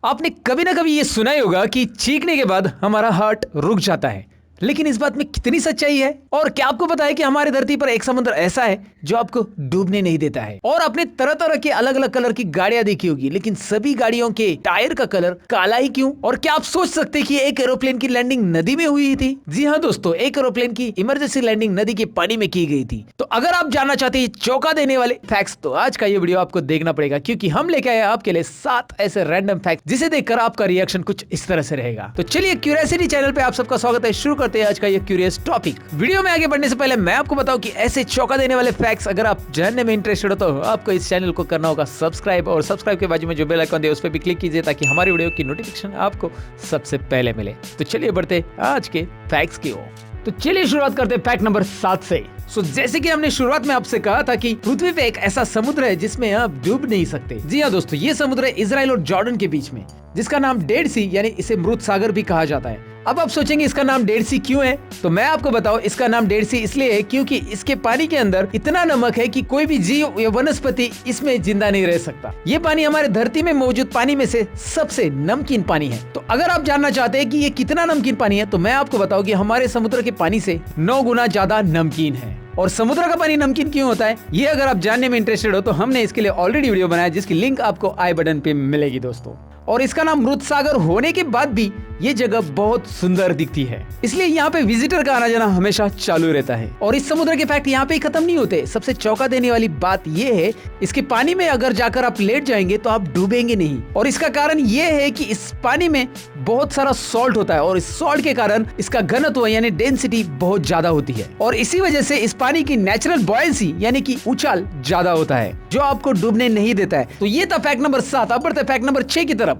आपने कभी ना कभी ये सुना ही होगा कि चीखने के बाद हमारा हार्ट रुक जाता है, लेकिन इस बात में कितनी सच्चाई है? और क्या आपको पता है कि हमारी धरती पर एक समुद्र ऐसा है जो आपको डूबने नहीं देता है? और आपने तरह तरह के अलग अलग कलर की गाड़ियां देखी होगी, लेकिन सभी गाड़ियों के टायर का कलर काला ही क्यों? और क्या आप सोच सकते हैं कि एक एरोप्लेन की लैंडिंग नदी में हुई थी? जी हाँ दोस्तों, एक एरोप्लेन की इमरजेंसी लैंडिंग नदी के पानी में की गई थी। तो अगर आप जानना चाहते हैं चौंका देने वाले फैक्ट्स, तो आज का ये वीडियो आपको देखना पड़ेगा, क्योंकि हम लेके आए आपके लिए 7 ऐसे रैंडम फैक्ट जिसे देखकर आपका रिएक्शन कुछ इस तरह से रहेगा। तो चलिए, क्यूरियोसिटी चैनल पे आप सबका स्वागत है। शुरू करते हैं आज का ये क्यूरियस टॉपिक। वीडियो में आगे बढ़ने से पहले मैं आपको बताऊं कि ऐसे चौंका देने वाले फैक्ट्स अगर आप जानने में इंटरेस्टेड हो तो आपको इस चैनल को करना होगा सब्सक्राइब, और सब्सक्राइब के बाजू में जो बेल आइकन है उस पर भी क्लिक कीजिए ताकि हमारी वीडियो की नोटिफिकेशन आपको सबसे पहले मिले। तो चलिए बढ़ते आज के फैक्ट्स की ओर। तो चलिए शुरुआत करते हैं फैक्ट नंबर 7 से। जैसे कि हमने शुरुआत में आपसे कहा था कि पृथ्वी पे एक ऐसा समुद्र है जिसमें आप डूब नहीं सकते। जी हाँ दोस्तों, ये समुद्र है इजराइल और जॉर्डन के बीच में, जिसका नाम डेड सी यानी इसे मृत सागर भी कहा जाता है। अब आप सोचेंगे इसका नाम डेड सी क्यों है? तो मैं आपको बताऊं, इसका नाम डेड सी इसलिए है क्योंकि इसके पानी के अंदर इतना नमक है कि कोई भी जीव या वनस्पति इसमें जिंदा नहीं रह सकता। ये पानी हमारे धरती में मौजूद पानी में से सबसे नमकीन पानी है। तो अगर आप जानना चाहते हैं कि ये कितना नमकीन पानी है, तो मैं आपको बताऊं कि हमारे समुद्र के पानी से 9 गुना ज्यादा नमकीन है। और समुद्र का पानी नमकीन क्यों होता है, ये अगर आप जानने में इंटरेस्टेड हो तो हमने इसके लिए ऑलरेडी वीडियो बनाया, जिसकी लिंक आपको आई बटन पे मिलेगी दोस्तों। और इसका नाम मृत सागर होने के बाद भी ये जगह बहुत सुंदर दिखती है, इसलिए यहाँ पे विजिटर का आना जाना हमेशा चालू रहता है। और इस समुद्र के फैक्ट यहाँ पे ही खत्म नहीं होते। सबसे चौंका देने वाली बात ये है, इसके पानी में अगर जाकर आप लेट जाएंगे तो आप डूबेंगे नहीं। और इसका कारण ये है कि इस पानी में बहुत सारा सॉल्ट होता है, और इस सॉल्ट के कारण इसका घनत्व यानी डेंसिटी बहुत ज्यादा होती है, और इसी वजह से इस पानी की नेचुरल बॉयंसी यानी कि उछाल ज्यादा होता है, जो आपको डूबने नहीं देता है। तो ये था फैक्ट नंबर 7। अब बढ़ते फैक्ट नंबर 6 की तरफ।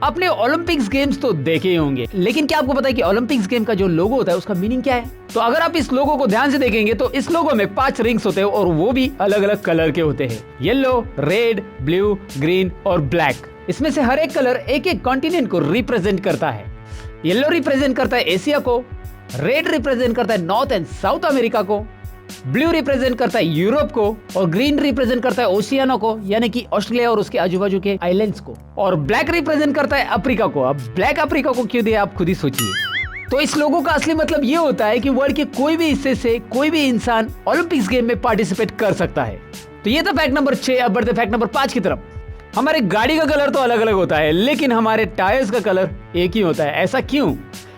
आपने ओलंपिक्स गेम्स तो देखे ही होंगे, लेकिन क्या आपको पता है कि ओलंपिक्स गेम का जो लोगो होता है उसका मीनिंग क्या है? तो अगर आप इस लोगो को ध्यान से देखेंगे तो इस लोगो में 5 रिंग्स होते हैं, और वो भी अलग अलग कलर के होते हैं। येलो, रेड, ब्लू, ग्रीन और ब्लैक। इसमें से हर एक कलर एक एक कॉन्टिनेंट को रिप्रेजेंट करता है। येलो रिप्रेजेंट करता है एशिया को, रेड रिप्रेजेंट करता है नॉर्थ एंड साउथ अमेरिका को, ब्लू रिप्रेजेंट करता है यूरोप को, और ग्रीन रिप्रेजेंट करता है ओशियानो को यानी कि ऑस्ट्रेलिया और उसके आजू बाजू के आइलैंड्स को, और ब्लैक रिप्रेजेंट करता है अफ्रीका को। अब ब्लैक अफ्रीका को क्यों दिया आप खुद ही सोचिए। तो इस लोगों का असली मतलब ये होता है कि वर्ल्ड के कोई भी हिस्से से कोई भी इंसान ओलंपिक्स गेम में पार्टिसिपेट कर सकता है। तो ये था फैक्ट नंबर 6। अब बढ़ते फैक्ट नंबर 5 की तरफ। हमारे गाड़ी का कलर तो अलग अलग होता है, लेकिन हमारे टायर्स का कलर एक ही होता है। ऐसा क्यों?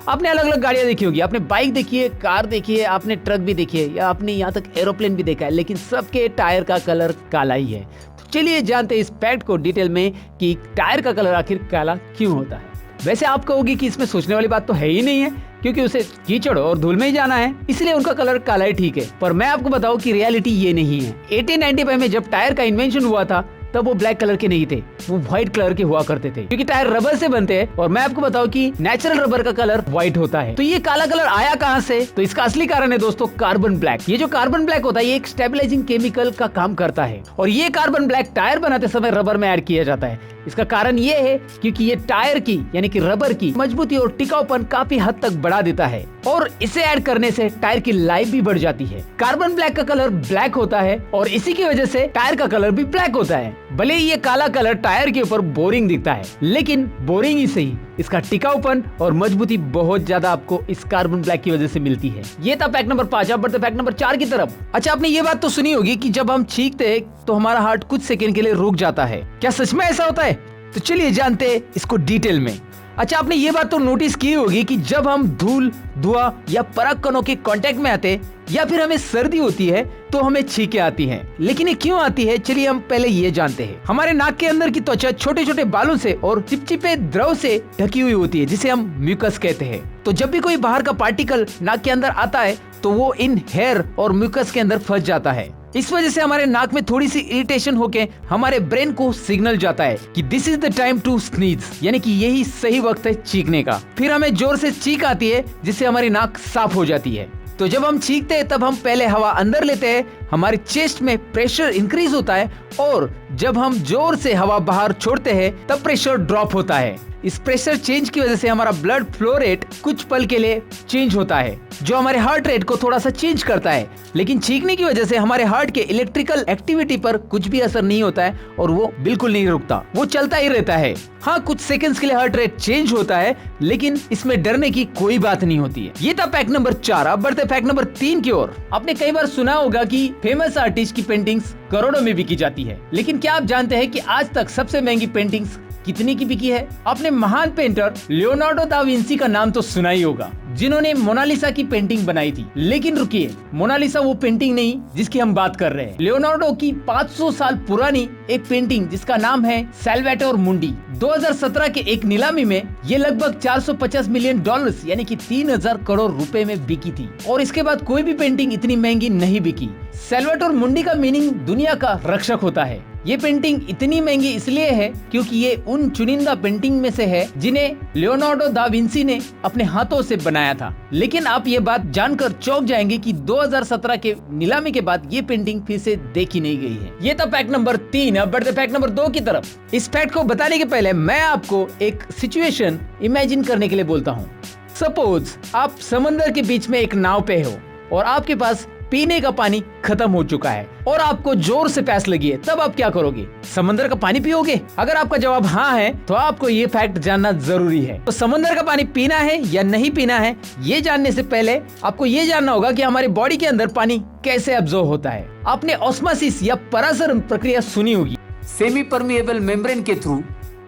आपने अलग अलग गाड़ियां देखी होगी, आपने बाइक देखी है, कार देखी है, आपने ट्रक भी देखी है, या आपने यहाँ तक एरोप्लेन भी देखा है, लेकिन सबके टायर का कलर काला ही है। तो चलिए जानते हैं इस फैक्ट को डिटेल में कि टायर का कलर आखिर काला क्यों होता है। वैसे आप कहोगे कि इसमें सोचने वाली बात तो है ही नहीं है, क्योंकि उसे कीचड़ और धूल में ही जाना है, इसलिए उनका कलर काला ही ठीक है। पर मैं आपको बताऊं कि रियलिटी ये नहीं है। 1895 में जब टायर का इन्वेंशन हुआ था तब वो ब्लैक कलर के नहीं थे, वो व्हाइट कलर के हुआ करते थे, क्योंकि टायर रबर से बनते हैं। और मैं आपको बताऊं कि नेचुरल रबर का कलर व्हाइट होता है। तो ये काला कलर आया कहां से? तो इसका असली कारण है दोस्तों कार्बन ब्लैक। ये जो कार्बन ब्लैक होता है ये एक स्टेबलाइजिंग केमिकल का काम करता है, और ये कार्बन ब्लैक टायर बनाते समय रबर में ऐड किया जाता है। इसका कारण ये है क्योंकि ये टायर की यानी कि रबर की मजबूती और टिकाऊपन काफी हद तक बढ़ा देता है, और इसे ऐड करने से टायर की लाइफ भी बढ़ जाती है। कार्बन ब्लैक का कलर ब्लैक होता है, और इसी की वजह से टायर का कलर भी ब्लैक होता है। भले ही ये काला कलर टायर के ऊपर बोरिंग दिखता है, लेकिन बोरिंग ही सही, इसका टिकाऊपन और मजबूती बहुत ज्यादा आपको इस कार्बन ब्लैक की वजह से मिलती है। ये था फैक्ट नंबर 5। अब बढ़ते फैक्ट नंबर 4 की तरफ। अच्छा, आपने ये बात तो सुनी होगी कि जब हम चीखते हैं तो हमारा हार्ट कुछ सेकंड के लिए रुक जाता है। क्या सच में ऐसा होता है? तो चलिए जानते हैं इसको डिटेल में। अच्छा, आपने ये बात तो नोटिस की होगी कि जब हम धूल, धुआं या पराग कणों के कांटेक्ट में आते या फिर हमें सर्दी होती है तो हमें छींकें आती हैं। लेकिन ये क्यों आती है, चलिए हम पहले ये जानते हैं। हमारे नाक के अंदर की त्वचा छोटे छोटे बालों से और चिपचिपे द्रव से ढकी हुई होती है, जिसे हम म्यूकस कहते हैं। तो जब भी कोई बाहर का पार्टिकल नाक के अंदर आता है तो वो इन हेयर और म्यूकस के अंदर फंस जाता है। इस वजह से हमारे नाक में थोड़ी सी इरिटेशन होके हमारे ब्रेन को सिग्नल जाता है कि this is the time to sneeze, यानी कि यही सही वक्त है चीखने का। फिर हमें जोर से चीख आती है, जिससे हमारी नाक साफ हो जाती है। तो जब हम चीखते हैं तब हम पहले हवा अंदर लेते हैं, हमारे चेस्ट में प्रेशर इंक्रीज होता है, और जब हम जोर से हवा बाहर छोड़ते हैं तब प्रेशर ड्रॉप होता है। इस प्रेशर चेंज की वजह से हमारा ब्लड फ्लो रेट कुछ पल के लिए चेंज होता है, जो हमारे हार्ट रेट को थोड़ा सा चेंज करता है। लेकिन छींकने की वजह से हमारे हार्ट के इलेक्ट्रिकल एक्टिविटी पर कुछ भी असर नहीं होता है और वो बिल्कुल नहीं रुकता, वो चलता ही रहता है। हाँ, कुछ सेकंड्स के लिए हार्ट रेट चेंज होता है, लेकिन इसमें डरने की कोई बात नहीं होती है। ये था फैक्ट नंबर 4। अब बढ़ते फैक्ट नंबर 3 की ओर। आपने कई बार सुना होगा कि फेमस आर्टिस्ट की पेंटिंग्स करोड़ों में बिकी जाती है, लेकिन क्या आप जानते हैं कि आज तक सबसे महंगी पेंटिंग्स कितनी की बिकी है? आपने महान पेंटर लियोनार्डो दा विंसी का नाम तो सुना ही होगा, जिन्होंने मोनालिसा की पेंटिंग बनाई थी। लेकिन रुकिए, मोनालिसा वो पेंटिंग नहीं जिसकी हम बात कर रहे हैं। लियोनार्डो की 500 साल पुरानी एक पेंटिंग जिसका नाम है सैल्वाटोर मुंडी, 2017 के एक नीलामी में ये लगभग 450 मिलियन डॉलर्स यानी कि 3000 करोड़ रुपए में बिकी थी। और इसके बाद कोई भी पेंटिंग इतनी महंगी नहीं बिकी। सैल्वाटोर मुंडी का मीनिंग दुनिया का रक्षक होता है। ये पेंटिंग इतनी महंगी इसलिए है क्योंकि ये उन चुनिंदा पेंटिंग में से है जिन्हें लियोनार्डो दा विंसी ने अपने हाथों से बनाया था। लेकिन आप ये बात जानकर चौंक जाएंगे कि 2017 के नीलामी के बाद ये पेंटिंग फिर से देखी नहीं गई है। ये था फैक्ट नंबर 3। अब बढ़ते फैक्ट नंबर 2 की तरफ। इस फैक्ट को बताने के पहले मैं आपको एक सिचुएशन इमेजिन करने के लिए बोलता हूँ। सपोज आप समंदर के बीच में एक नाव पे हो और आपके पास पीने का पानी खत्म हो चुका है और आपको जोर से प्यास लगी है, तब आप क्या करोगे? समंदर का पानी पियोगे? अगर आपका जवाब हाँ है तो आपको ये फैक्ट जानना जरूरी है। तो समंदर का पानी पीना है या नहीं पीना है, ये जानने से पहले आपको ये जानना होगा कि हमारे बॉडी के अंदर पानी कैसे एब्जॉर्ब होता है। आपने ऑस्मोसिस या परासरण प्रक्रिया सुनी होगी। सेमी परमिएबल मेम्ब्रेन के थ्रू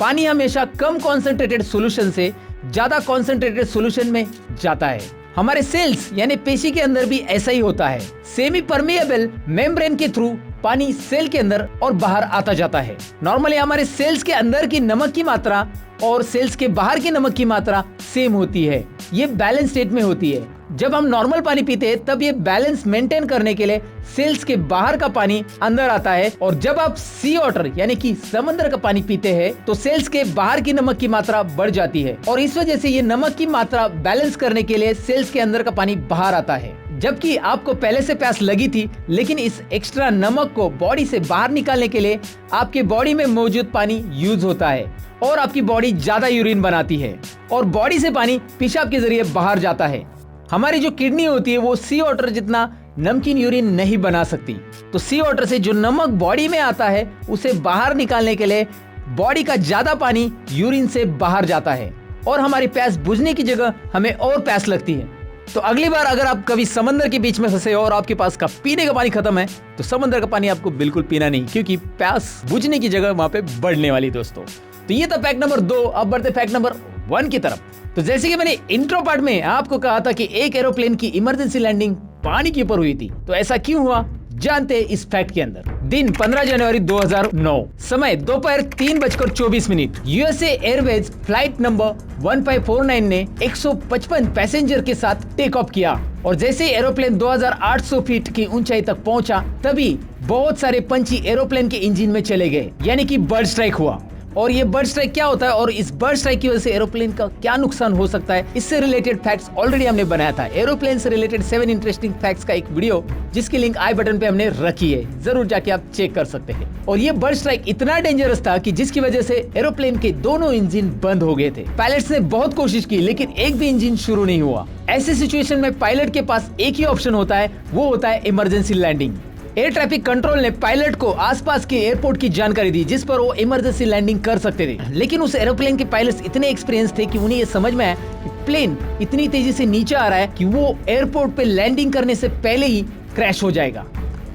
पानी हमेशा कम कॉन्सेंट्रेटेड सोल्यूशन से ज्यादा कॉन्सेंट्रेटेड सोल्यूशन में जाता है। हमारे सेल्स यानी पेशी के अंदर भी ऐसा ही होता है। सेमी परमिएबल मेम्ब्रेन के थ्रू पानी सेल के अंदर और बाहर आता जाता है। नॉर्मली हमारे सेल्स के अंदर की नमक की मात्रा और सेल्स के बाहर की नमक की मात्रा सेम होती है, ये बैलेंस स्टेट में होती है। जब हम नॉर्मल पानी पीते हैं तब ये बैलेंस मेंटेन करने के लिए सेल्स के बाहर का पानी अंदर आता है, और जब आप सी वाटर यानी कि समंदर का पानी पीते हैं तो सेल्स के बाहर की नमक की मात्रा बढ़ जाती है और इस वजह से ये नमक की मात्रा बैलेंस करने के लिए सेल्स के अंदर का पानी बाहर आता है। जबकि आपको पहले से प्यास लगी थी, लेकिन इस एक्स्ट्रा नमक को बॉडी से बाहर निकालने के लिए आपके बॉडी में मौजूद पानी यूज होता है और आपकी बॉडी ज्यादा यूरिन बनाती है और बॉडी से पानी पेशाब के जरिए बाहर जाता है। हमारी जो किडनी होती है वो सी वाटर जितना नमकीन यूरिन नहीं बना सकती, तो सी वाटर से जो नमक बॉडी में आता है उसे बाहर निकालने के लिए बॉडी का ज्यादा पानी यूरिन से बाहर जाता है और हमारी प्यास बुझने की जगह हमें और प्यास लगती है। तो अगली बार अगर आप कभी समंदर के बीच में फंसे और आपके पास का पीने का पानी खत्म है तो समंदर का पानी आपको बिल्कुल पीना नहीं, क्योंकि प्यास बुझने की जगह वहां पे बढ़ने वाली। दोस्तों, तो ये था फैक्ट नंबर 2। अब बढ़ते फैक्ट नंबर 1 की तरफ। तो जैसे कि मैंने इंट्रो पार्ट में आपको कहा था कि एक एरोप्लेन की इमरजेंसी लैंडिंग पानी के ऊपर हुई थी, तो ऐसा क्यों हुआ जानते हैं इस फैक्ट के अंदर। दिन 15 जनवरी 2009, समय दोपहर 3:24। यूएसए एयरवेज फ्लाइट नंबर 1549 ने 155 पैसेंजर के साथ टेक ऑफ किया और जैसे ही एरोप्लेन 2800 फीट की ऊंचाई तक पहुंचा तभी बहुत सारे पंछी एरोप्लेन के इंजन में चले गए, यानी कि बर्ड स्ट्राइक हुआ। और ये बर्ड स्ट्राइक क्या होता है और इस बर्ड स्ट्राइक की वजह से एरोप्लेन का क्या नुकसान हो सकता है, इससे रिलेटेड फैक्ट्स ऑलरेडी हमने बनाया था। एरोप्लेन से रिलेटेड 7 इंटरेस्टिंग फैक्ट्स का एक वीडियो जिसकी लिंक आई बटन पे हमने रखी है, जरूर जाके आप चेक कर सकते हैं। और ये बर्ड स्ट्राइक इतना डेंजरस था कि जिसकी वजह से एरोप्लेन के दोनों इंजन बंद हो गए थे। पायलट्स ने बहुत कोशिश की लेकिन एक भी इंजन शुरू नहीं हुआ। ऐसे सिचुएशन में पायलट के पास एक ही ऑप्शन होता है, वो होता है emergency landing. Air traffic control ने पायलट को आसपास के एयरपोर्ट की जानकारी दी जिस पर वो इमरजेंसी लैंडिंग कर सकते थे, लेकिन उस एरोप्लेन के पायलट्स इतने एक्सपीरियंस थे कि उन्हें ये समझ में आया कि प्लेन इतनी तेजी से नीचे आ रहा है कि वो एयरपोर्ट पे लैंडिंग करने से पहले ही क्रैश हो जाएगा।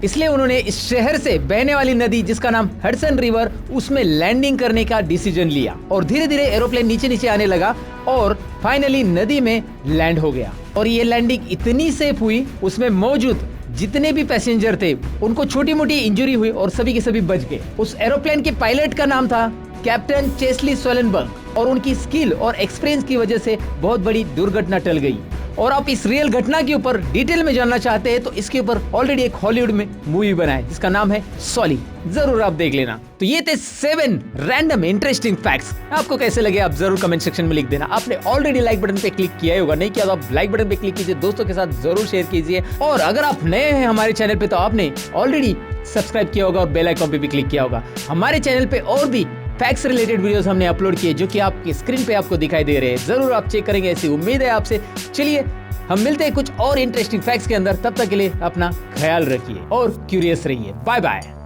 इसलिए उन्होंने इस शहर से बहने वाली नदी जिसका नाम हडसन रिवर, उसमें लैंडिंग करने का डिसीजन लिया और धीरे धीरे एरोप्लेन नीचे नीचे आने लगा और फाइनली नदी में लैंड हो गया। और ये लैंडिंग इतनी सेफ हुई, उसमें मौजूद जितने भी पैसेंजर थे उनको छोटी मोटी इंजरी हुई और सभी के सभी बच गए। उस एरोप्लेन के पायलट का नाम था कैप्टन चेस्ली सोलेनबर्ग और उनकी स्किल और एक्सपीरियंस की वजह से बहुत बड़ी दुर्घटना टल गई। और आप इस रियल घटना के ऊपर डिटेल में जानना चाहते हैं तो इसके ऊपर ऑलरेडी एक हॉलीवुड में मूवी बना है जिसका नाम है सॉली, जरूर आप देख लेना। तो ये थे 7 रैंडम इंटरेस्टिंग फैक्ट्स। आपको कैसे लगे आप जरूर कमेंट सेक्शन में लिख देना। आपने ऑलरेडी लाइक बटन पे क्लिक किया होगा, नहीं किया तो आप लाइक बटन पे क्लिक कीजिए, दोस्तों के साथ जरूर शेयर कीजिए। और अगर आप नए हैं हमारे चैनल पे तो आपने ऑलरेडी सब्सक्राइब किया होगा और बेल आइकन पे भी क्लिक किया होगा। हमारे चैनल पे और भी फैक्ट्स रिलेटेड वीडियोस हमने अपलोड किए जो कि आपकी स्क्रीन पे आपको दिखाई दे रहे हैं। जरूर आप चेक करेंगे, ऐसी उम्मीद है आपसे। चलिए हम मिलते हैं कुछ और इंटरेस्टिंग फैक्ट्स के अंदर। तब तक के लिए अपना ख्याल रखिए और क्यूरियस रहिए। Bye bye.